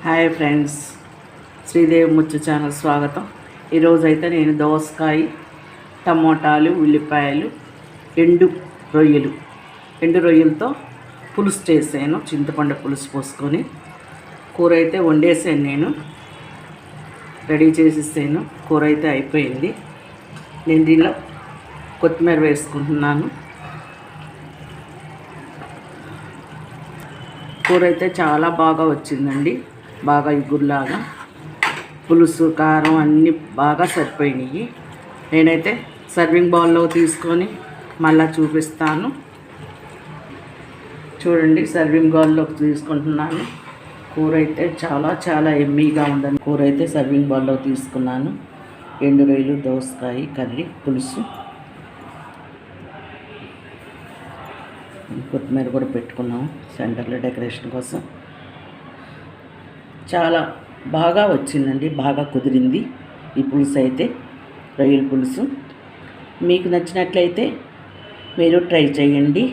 Hi friends, Sridevi ముచ్చు channel స్వాగతం. ఈరోజైతే నేను దోసకాయ, టమోటాలు, ఉల్లిపాయలు, ఎండు రొయ్యలతో పులుసు చేసాను. చింతపండు పులుసు పోసుకొని కూర అయితే వండేసాను. నేను రెడీ చేసేసాను. కూర అయితే అయిపోయింది. నేను దీనిలో కొత్తిమీర వేసుకుంటున్నాను. కూర అయితే చాలా బాగా వచ్చిందండి. బాగా ఇగురులాగా పులుసు, కారం అన్నీ బాగా సరిపోయినాయి. నేనైతే సర్వింగ్ బౌల్లో తీసుకొని మళ్ళీ చూపిస్తాను. చూడండి, సర్వింగ్ బౌల్లోకి తీసుకుంటున్నాను. కూర అయితే చాలా ఎమ్మీగా ఉందని కూర అయితే సర్వింగ్ బౌల్లో తీసుకున్నాను. ఎండు రొయ్యలు, దోసకాయ కర్రీ, పులుసు, కొత్తిమీర కూడా పెట్టుకున్నాము సెంటర్లో డెకరేషన్ కోసం. చాలా బాగా వచ్చిందండి, బాగా కుదిరింది ఈ పులుసు అయితే, రొయ్యల పులుసు. మీకు నచ్చినట్లయితే మీరు ట్రై చేయండి.